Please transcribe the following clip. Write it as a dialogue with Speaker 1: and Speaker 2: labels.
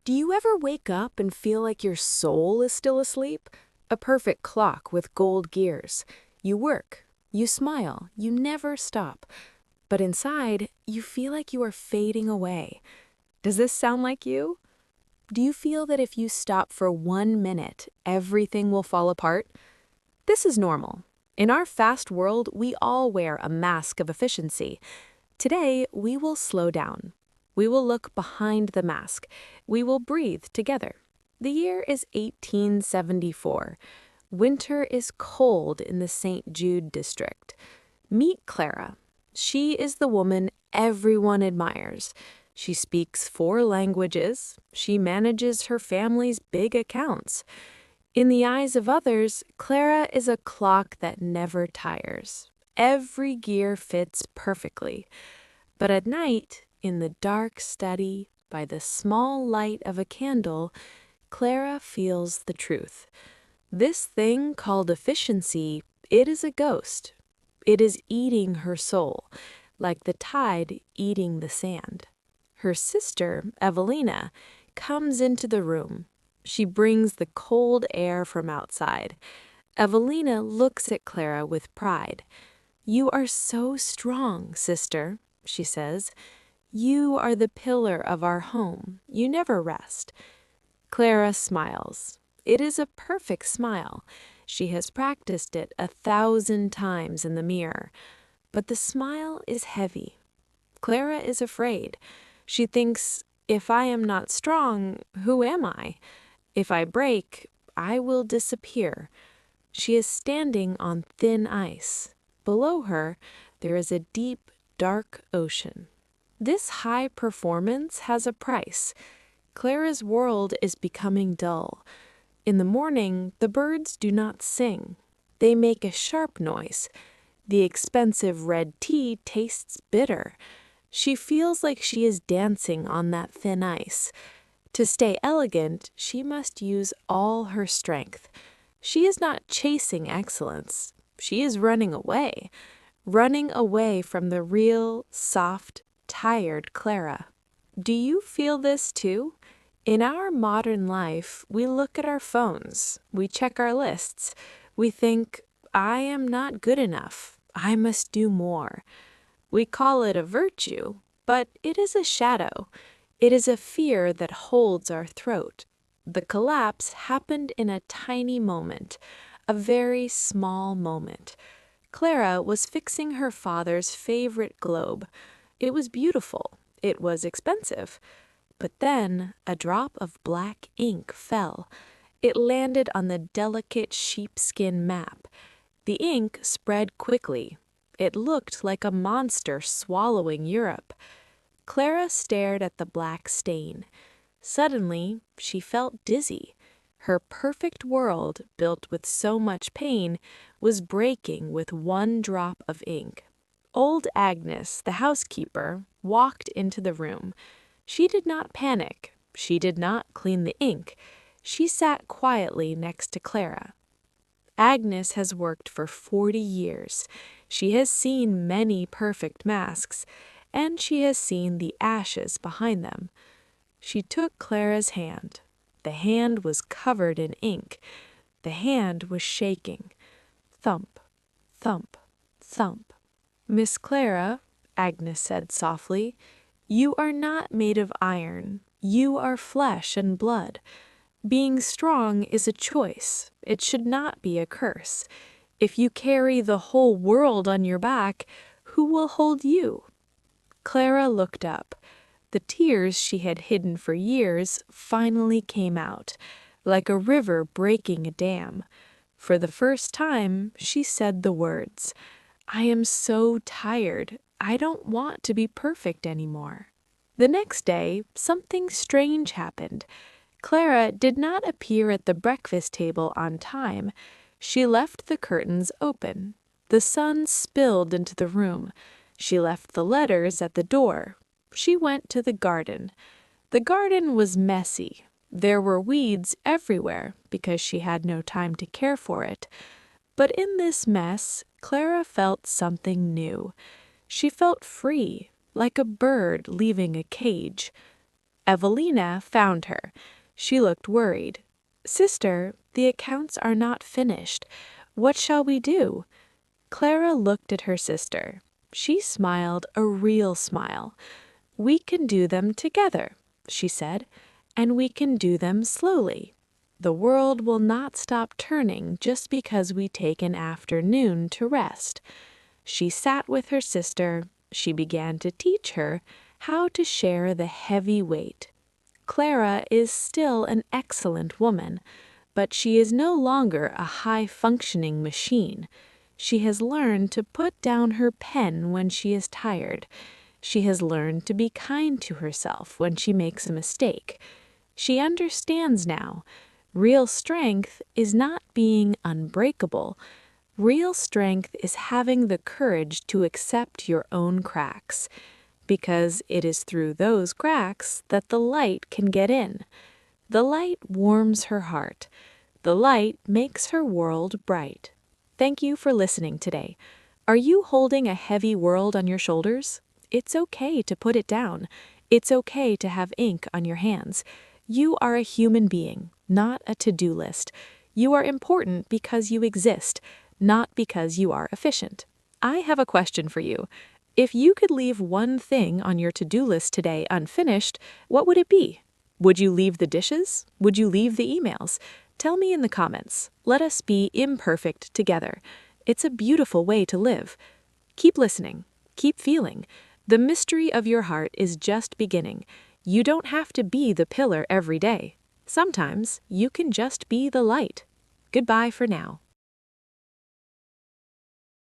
Speaker 1: Do you ever wake up and feel like your soul is still asleep? A perfect clock with gold gears. You work, you smile, you never stop. But inside, you feel like you are fading away. Does this sound like you? Do you feel that if you stop for 1 minute, everything will fall apart? This is normal. In our fast world, we all wear a mask of efficiency. Today, we will slow down. We will look behind the mask. We will breathe together. The year is 1874. Winter is cold in the St. Jude district. Meet Clara. She is the woman everyone admires. She speaks 4 languages. She manages her family's big accounts. In the eyes of others, Clara is a clock that never tires. Every gear fits perfectly. But at night, in the dark study, by the small light of a candle, Clara feels the truth. This thing called efficiency, it is a ghost. It is eating her soul, like the tide eating the sand. Her sister, Evelina, comes into the room. She brings the cold air from outside. Evelina looks at Clara with pride. "You are so strong, sister," she says. "You are the pillar of our home. You never rest." Clara smiles. It is a perfect smile. She has practiced it 1,000 times in the mirror. But the smile is heavy. Clara is afraid. She thinks, if I am not strong, who am I? If I break, I will disappear. She is standing on thin ice. Below her, there is a deep, dark ocean. This high performance has a price. Clara's world is becoming dull. In the morning, the birds do not sing. They make a sharp noise. The expensive red tea tastes bitter. She feels like she is dancing on that thin ice. To stay elegant, she must use all her strength. She is not chasing excellence. She is running away from the real, soft, tired Clara. Do you feel this too? In our modern life, we look at our phones, we check our lists, we think, I am not good enough, I must do more. We call it a virtue, but it is a shadow. It is a fear that holds our throat. The collapse happened in a tiny moment, a very small moment. Clara was fixing her father's favorite globe. It was beautiful. It was expensive. But then a drop of black ink fell. It landed on the delicate sheepskin map. The ink spread quickly. It looked like a monster swallowing Europe. Clara stared at the black stain. Suddenly, she felt dizzy. Her perfect world, built with so much pain, was breaking with one drop of ink. Old Agnes, the housekeeper, walked into the room. She did not panic. She did not clean the ink. She sat quietly next to Clara. Agnes has worked for 40 years. She has seen many perfect masks, and she has seen the ashes behind them. She took Clara's hand. The hand was covered in ink. The hand was shaking. Thump, thump, thump. "Miss Clara," Agnes said softly, "you are not made of iron. You are flesh and blood. Being strong is a choice. It should not be a curse. If you carry the whole world on your back, who will hold you?" Clara looked up. The tears she had hidden for years finally came out, like a river breaking a dam. For the first time, she said the words, "I am so tired. I don't want to be perfect anymore." The next day, something strange happened. Clara did not appear at the breakfast table on time. She left the curtains open. The sun spilled into the room. She left the letters at the door. She went to the garden. The garden was messy. There were weeds everywhere because she had no time to care for it. But in this mess, Clara felt something new. She felt free, like a bird leaving a cage. Evelina found her. She looked worried. "Sister, the accounts are not finished. What shall we do?" Clara looked at her sister. She smiled a real smile. "We can do them together," she said, "and we can do them slowly. The world will not stop turning just because we take an afternoon to rest." She sat with her sister. She began to teach her how to share the heavy weight. Clara is still an excellent woman, but she is no longer a high-functioning machine. She has learned to put down her pen when she is tired. She has learned to be kind to herself when she makes a mistake. She understands now. Real strength is not being unbreakable. Real strength is having the courage to accept your own cracks, because it is through those cracks that the light can get in. The light warms her heart. The light makes her world bright. Thank you for listening today. Are you holding a heavy world on your shoulders? It's okay to put it down. It's okay to have ink on your hands. You are a human being, not a to-do list. You are important because you exist, not because you are efficient. I have a question for you. If you could leave one thing on your to-do list today unfinished, what would it be? Would you leave the dishes? Would you leave the emails? Tell me in the comments. Let us be imperfect together. It's a beautiful way to live. Keep listening. Keep feeling. The mystery of your heart is just beginning. You don't have to be the pillar every day. Sometimes you can just be the light. Goodbye for now.